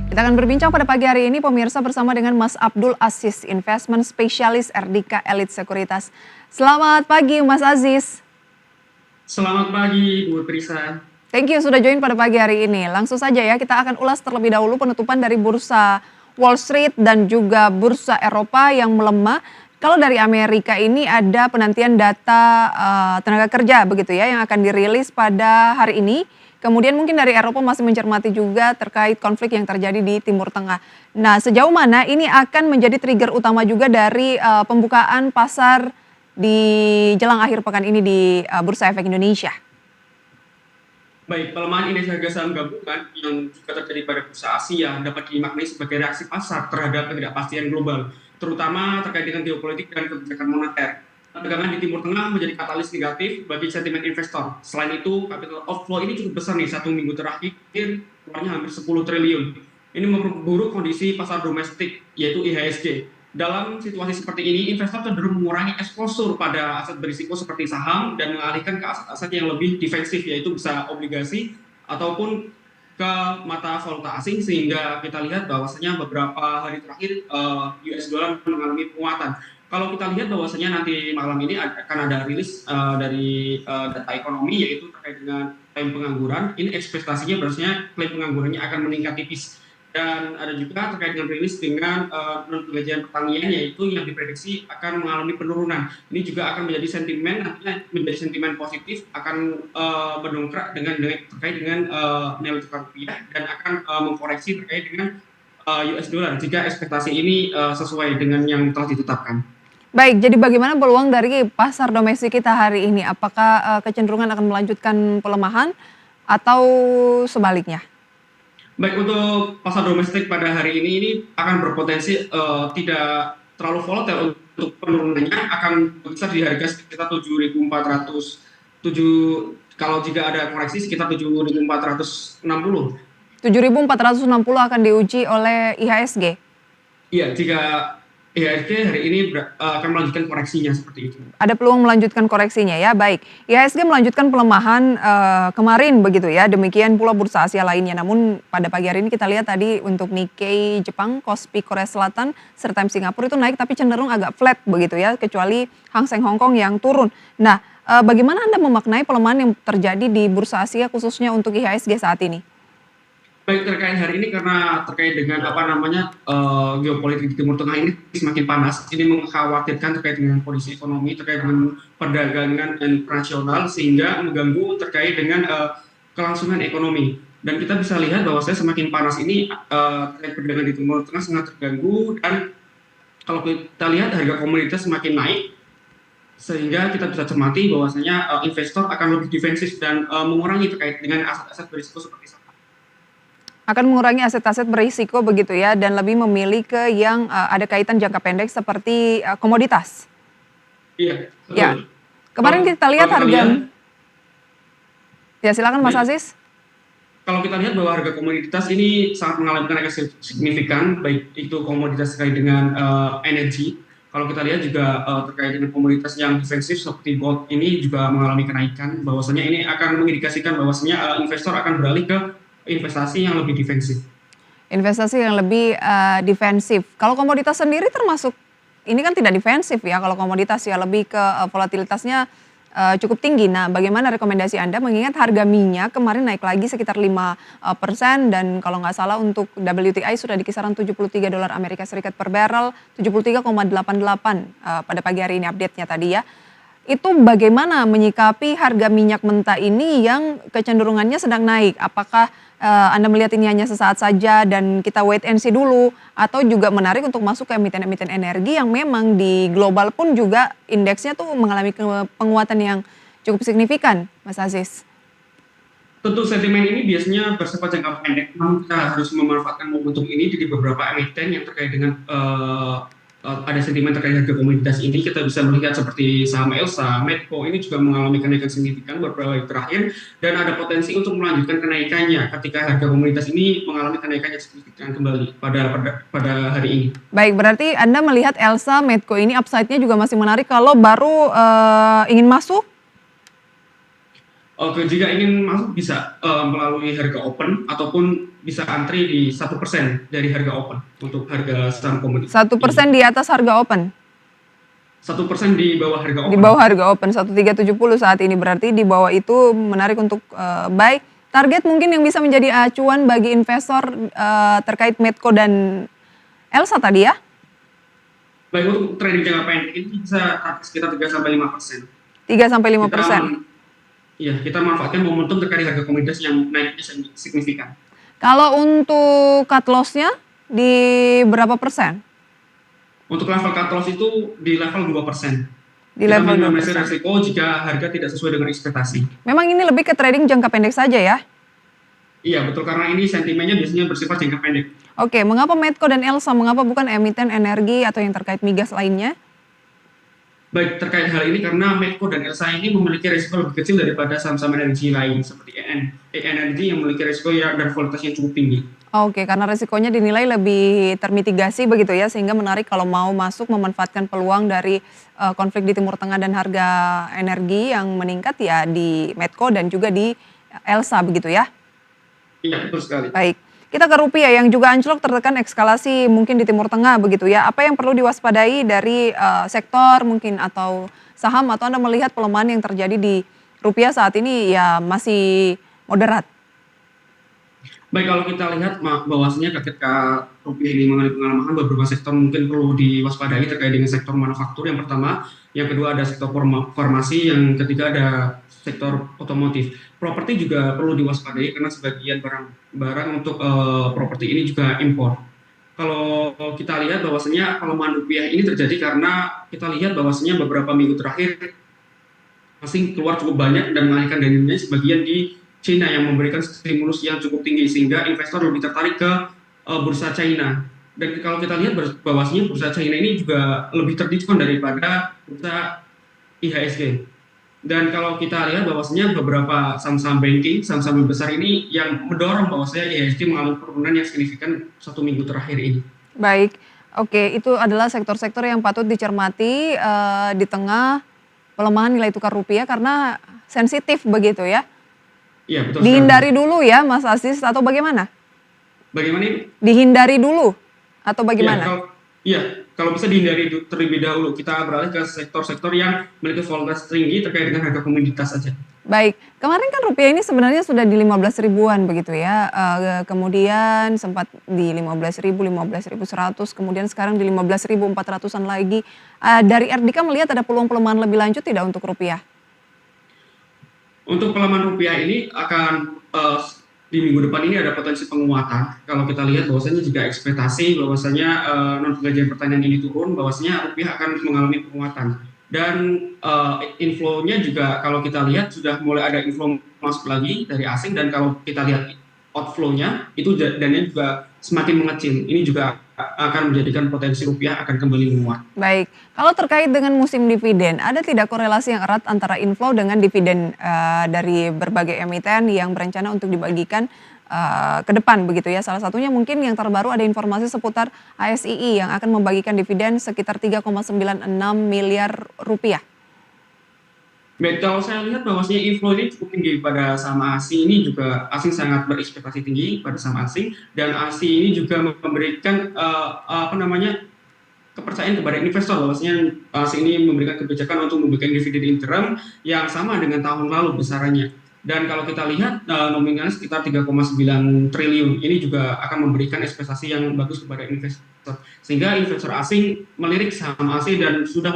Kita akan berbincang pada pagi hari ini pemirsa bersama dengan Mas Abdul Aziz, Investment Specialist RDK Elite Sekuritas. Selamat pagi Mas Aziz. Selamat pagi, Bu Prisa. Thank you sudah join pada pagi hari ini. Langsung saja ya, kita akan ulas terlebih dahulu penutupan dari bursa Wall Street dan juga bursa Eropa yang melemah. Kalau dari Amerika ini ada penantian data tenaga kerja begitu ya yang akan dirilis pada hari ini. Kemudian mungkin dari Eropa masih mencermati juga terkait konflik yang terjadi di Timur Tengah. Nah, sejauh mana ini akan menjadi trigger utama juga dari pembukaan pasar di jelang akhir pekan ini di Bursa Efek Indonesia? Baik, pelemahan indeks harga saham gabungan yang juga terjadi pada bursa Asia dapat dimaknai sebagai reaksi pasar terhadap ketidakpastian global, terutama terkait dengan geopolitik dan kebijakan moneter. Tegangan di Timur Tengah menjadi katalis negatif bagi sentimen investor. Selain itu, capital outflow ini cukup besar nih, 1 minggu terakhir keluarnya hampir 10 triliun. Ini memperburuk kondisi pasar domestik, yaitu IHSG. Dalam situasi seperti ini, investor cenderung mengurangi eksposur pada aset berisiko seperti saham dan mengalihkan ke aset-aset yang lebih defensif, yaitu bisa obligasi ataupun ke mata valuta asing, sehingga kita lihat bahwasanya beberapa hari terakhir US dollar mengalami penguatan. Kalau kita lihat bahwasanya nanti malam ini akan ada rilis dari data ekonomi, yaitu terkait dengan klaim pengangguran. Ini ekspektasinya bahwasanya klaim penganggurannya akan meningkat tipis. Dan ada juga terkait dengan rilis dengan non-penggajian pertanian, yaitu yang diprediksi akan mengalami penurunan. Ini juga akan menjadi sentimen, nantinya menjadi sentimen positif, akan mendongkrak terkait dengan nilai tukar rupiah dan akan mengkoreksi terkait dengan US dollar jika ekspektasi ini sesuai dengan yang telah ditetapkan. Baik, jadi bagaimana peluang dari pasar domestik kita hari ini? Apakah kecenderungan akan melanjutkan pelemahan atau sebaliknya? Baik, untuk pasar domestik pada hari ini akan berpotensi tidak terlalu volatile. Untuk penurunannya akan besar di harga sekitar 7.400, kalau jika ada koreksi sekitar 7.460. 7.460 akan diuji oleh IHSG. Iya, jika IHSG hari ini akan melanjutkan koreksinya seperti itu. Ada peluang melanjutkan koreksinya ya, baik. IHSG melanjutkan pelemahan kemarin begitu ya, demikian pula bursa Asia lainnya. Namun pada pagi hari ini kita lihat tadi untuk Nikkei Jepang, Kospi Korea Selatan, serta Singapura itu naik tapi cenderung agak flat begitu ya, kecuali Hang Seng Hong Kong yang turun. Nah, bagaimana Anda memaknai pelemahan yang terjadi di bursa Asia khususnya untuk IHSG saat ini? Baik, terkait hari ini karena terkait dengan geopolitik di Timur Tengah ini semakin panas, ini mengkhawatirkan terkait dengan kondisi ekonomi, terkait dengan perdagangan internasional, sehingga mengganggu terkait dengan kelangsungan ekonomi. Dan kita bisa lihat bahwa semakin panas ini terkait perdagangan di Timur Tengah sangat terganggu, dan kalau kita lihat harga komoditas semakin naik, sehingga kita bisa cermati bahwasanya investor akan lebih defensif dan mengurangi terkait dengan aset-aset berisiko seperti saham. Akan mengurangi aset-aset berisiko begitu ya, dan lebih memilih ke yang ada kaitan jangka pendek seperti komoditas. Iya, betul. Ya, kemarin kita lihat harga. Ya silakan Mas Aziz. Kalau kita lihat bahwa harga komoditas ini sangat mengalami kenaikan signifikan, baik itu komoditas terkait dengan energi. Kalau kita lihat juga terkait dengan komoditas yang defensif seperti gold ini juga mengalami kenaikan, bahwasanya ini akan mengindikasikan bahwasanya investor akan beralih ke investasi yang lebih defensif. Investasi yang lebih defensif. Kalau komoditas sendiri termasuk, ini kan tidak defensif ya, kalau komoditas ya lebih ke volatilitasnya cukup tinggi. Nah, bagaimana rekomendasi Anda mengingat harga minyak kemarin naik lagi sekitar 5% dan kalau nggak salah untuk WTI sudah di kisaran $73 Amerika Serikat per barrel, 73,88 pada pagi hari ini update-nya tadi ya. Itu bagaimana menyikapi harga minyak mentah ini yang kecenderungannya sedang naik? Apakah Anda melihat ini hanya sesaat saja dan kita wait and see dulu, atau juga menarik untuk masuk ke emiten-emiten energi yang memang di global pun juga indeksnya tuh mengalami penguatan yang cukup signifikan, Mas Aziz? Tentu sentimen ini biasanya bersifat jangka pendek, namun kita harus memanfaatkan momentum ini di beberapa emiten yang terkait dengan ada sentimen terkait harga komoditas ini. Kita bisa melihat seperti saham Elsa, Medco ini juga mengalami kenaikan signifikan beberapa hari terakhir, dan ada potensi untuk melanjutkan kenaikannya ketika harga komoditas ini mengalami kenaikan yang signifikan kembali pada hari ini. Baik, berarti Anda melihat Elsa, Medco ini upside-nya juga masih menarik kalau baru ingin masuk? Oke, jika ingin masuk bisa melalui harga open ataupun bisa antri di 1% dari harga open untuk harga saham komoditi Satu ini. persen di atas harga open? 1% di bawah harga Di open. bawah harga open 1370 saat ini, berarti di bawah itu menarik untuk buy. Target mungkin yang bisa menjadi acuan bagi investor terkait Medco dan Elsa tadi ya? Baik untuk trading jangka pendek ini bisa sekitar 3 sampai 5%. 3 sampai Kita 5%. ya kita manfaatkan momentum terkait harga komoditas yang naiknya signifikan. Kalau untuk cut loss-nya di berapa persen? Untuk level cut loss itu di level 2%. Di Kita level minimalisir 2%. risiko jika harga tidak sesuai dengan ekspektasi. Memang ini lebih ke trading jangka pendek saja ya? Iya betul, karena ini sentimennya biasanya bersifat jangka pendek. Oke, mengapa Medco dan Elsa, mengapa bukan emiten energi atau yang terkait migas lainnya? Baik, terkait hal ini karena Medco dan Elsa ini memiliki risiko lebih kecil daripada saham-saham energi lain seperti Energy yang memiliki risiko dan volatilitas yang cukup tinggi. Oke, karena risikonya dinilai lebih termitigasi begitu ya, sehingga menarik kalau mau masuk memanfaatkan peluang dari konflik di Timur Tengah dan harga energi yang meningkat ya di Medco dan juga di Elsa begitu ya. Iya, betul sekali. Baik, kita ke rupiah yang juga anjlok tertekan eskalasi mungkin di Timur Tengah begitu ya. Apa yang perlu diwaspadai dari sektor mungkin atau saham, atau Anda melihat pelemahan yang terjadi di rupiah saat ini ya masih moderat? Baik, kalau kita lihat bahwasanya ketika rupiah ini mengalami pengelemahan, beberapa sektor mungkin perlu diwaspadai terkait dengan sektor manufaktur yang pertama, yang kedua ada sektor farmasi, yang ketiga ada sektor otomotif. Properti juga perlu diwaspadai karena sebagian barang untuk properti ini juga impor. Kalau kita lihat bahwasanya pelemahan rupiah ini terjadi karena kita lihat bahwasanya beberapa minggu terakhir asing keluar cukup banyak dan mengalihkan dananya sebagian di China yang memberikan stimulus yang cukup tinggi sehingga investor lebih tertarik ke bursa China. Dan kalau kita lihat bahwasanya bursa China ini juga lebih terdiskon daripada bursa IHSG. Dan kalau kita lihat bahwasanya beberapa saham-saham banking, saham-saham besar ini yang mendorong bahwasanya IHSG mengalami penurunan yang signifikan 1 minggu terakhir ini. Baik, oke, itu adalah sektor-sektor yang patut dicermati di tengah pelemahan nilai tukar rupiah karena sensitif begitu ya. Iya, betul sekali. Dihindari dulu ya Mas Aziz atau bagaimana? Bagaimana ini? Dihindari dulu atau bagaimana? Kalau bisa dihindari terlebih dahulu, kita beralih ke sektor-sektor yang memiliki volatilitas tinggi terkait dengan harga komoditas saja. Baik, kemarin kan rupiah ini sebenarnya sudah di 15 ribuan begitu ya, kemudian sempat di 15.000, 15.100, kemudian sekarang di 15.400-an lagi. Dari Erdika melihat ada peluang pelemahan lebih lanjut tidak untuk rupiah? Untuk pelemahan rupiah ini akan di minggu depan ini ada potensi penguatan. Kalau kita lihat bahwasanya jika ekspektasi bahwasanya non penggajian pertanian ini turun, bahwasanya rupiah akan mengalami penguatan. Dan inflow-nya juga kalau kita lihat sudah mulai ada inflow masuk lagi dari asing, dan kalau kita lihat outflow-nya itu dananya juga semakin mengecil. Ini juga akan menjadikan potensi rupiah akan kembali menguat. Baik, kalau terkait dengan musim dividen, ada tidak korelasi yang erat antara inflow dengan dividen dari berbagai emiten yang berencana untuk dibagikan ke depan begitu ya? Salah satunya mungkin yang terbaru ada informasi seputar ASII yang akan membagikan dividen sekitar 3,96 miliar rupiah. Baik, kalau saya lihat bahwasanya inflow ini cukup tinggi pada saham asing, ini juga asing sangat berekspektasi tinggi pada saham asing, dan asing ini juga memberikan kepercayaan kepada investor bahwasanya asing ini memberikan kebijakan untuk memberikan dividen interim yang sama dengan tahun lalu besarannya. Dan kalau kita lihat nominalnya sekitar 3,9 triliun, ini juga akan memberikan ekspektasi yang bagus kepada investor. Sehingga investor asing melirik saham asing dan sudah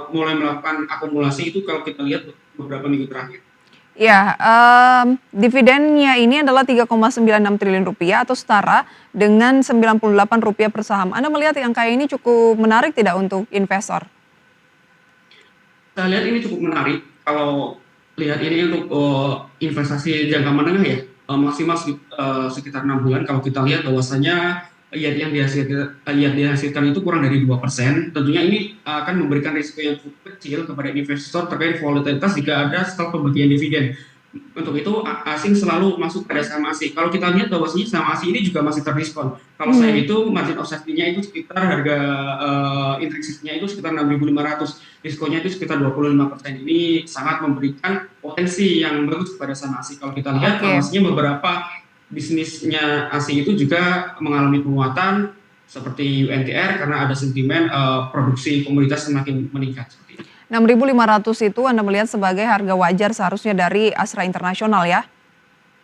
mulai melakukan akumulasi itu kalau kita lihat beberapa minggu terakhir. Ya, dividennya ini adalah 3,96 triliun rupiah atau setara dengan 98 rupiah per saham. Anda melihat angka ini cukup menarik tidak untuk investor? Saya lihat ini cukup menarik. Kalau lihat ini untuk investasi jangka menengah ya, maksimal sekitar 6 bulan. Kalau kita lihat bahwasanya yield yang dihasilkan itu kurang dari 2%, tentunya ini akan memberikan risiko yang cukup kecil kepada investor terkait volatilitas jika ada setelah pembagian dividen. Untuk itu asing selalu masuk pada saham asing. Kalau kita lihat bahwasanya saham asing ini juga masih terdiskon. Kalau saya Hmm. itu margin of safety-nya itu sekitar harga intrinsiknya itu sekitar 6.500, diskonnya itu sekitar 25%. Ini sangat memberikan potensi yang bagus kepada saham asing. Kalau kita lihat Oke. bahwasanya beberapa bisnisnya asing itu juga mengalami penguatan seperti UNTR karena ada sentimen produksi komoditas semakin meningkat seperti itu. 6.500 itu Anda melihat sebagai harga wajar seharusnya dari Astra Internasional ya?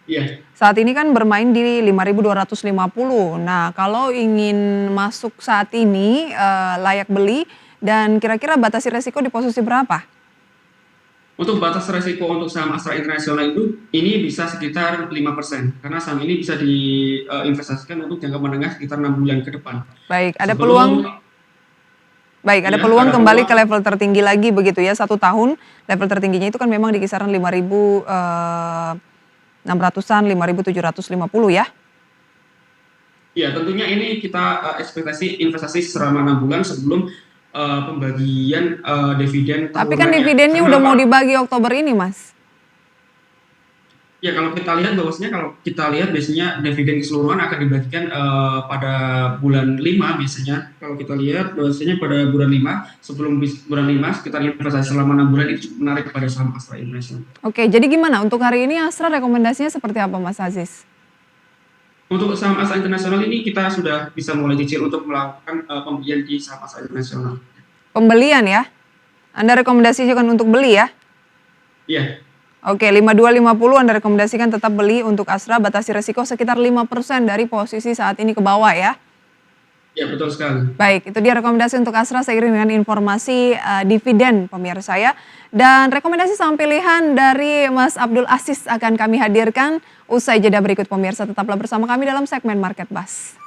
Iya. Saat ini kan bermain di 5.250. Nah, kalau ingin masuk saat ini layak beli dan kira-kira batasi resiko di posisi berapa? Untuk batas resiko untuk saham Astra Internasional itu ini bisa sekitar 5% karena saham ini bisa diinvestasikan untuk jangka menengah sekitar 6 bulan ke depan. Baik, ada Sebelum peluang ada ya peluang ada kembali ke peluang level tertinggi lagi begitu ya, 1 tahun level tertingginya itu kan memang di kisaran 5.600-an, 5.750 ya? ya tentunya ini kita ekspektasi investasi selama 6 bulan sebelum pembagian dividen Tapi kan tahunannya. dividennya Karena udah apa? mau dibagi Oktober ini, Mas. Ya kalau kita lihat bahwasanya kalau kita lihat biasanya dividen keseluruhan akan dibagikan pada bulan 5 biasanya. Kalau kita lihat bahwasanya pada bulan 5 sebelum bulan 5 sekitar investasi selama 6 bulan itu cukup menarik pada saham Astra International. Oke, jadi gimana untuk hari ini Astra rekomendasinya seperti apa, Mas Aziz? Untuk saham Astra International ini kita sudah bisa mulai cicil untuk melakukan pembelian di saham Astra International. Pembelian ya? Anda rekomendasikan untuk beli ya? Iya, Oke, 5250 Anda rekomendasikan tetap beli untuk Astra, batasi resiko sekitar 5% dari posisi saat ini ke bawah ya? ya betul sekali. Baik, itu dia rekomendasi untuk Astra seiring dengan informasi dividen pemirsa ya. Dan rekomendasi saham pilihan dari Mas Abdul Aziz akan kami hadirkan usai jeda berikut pemirsa. Tetaplah bersama kami dalam segmen Market Buzz.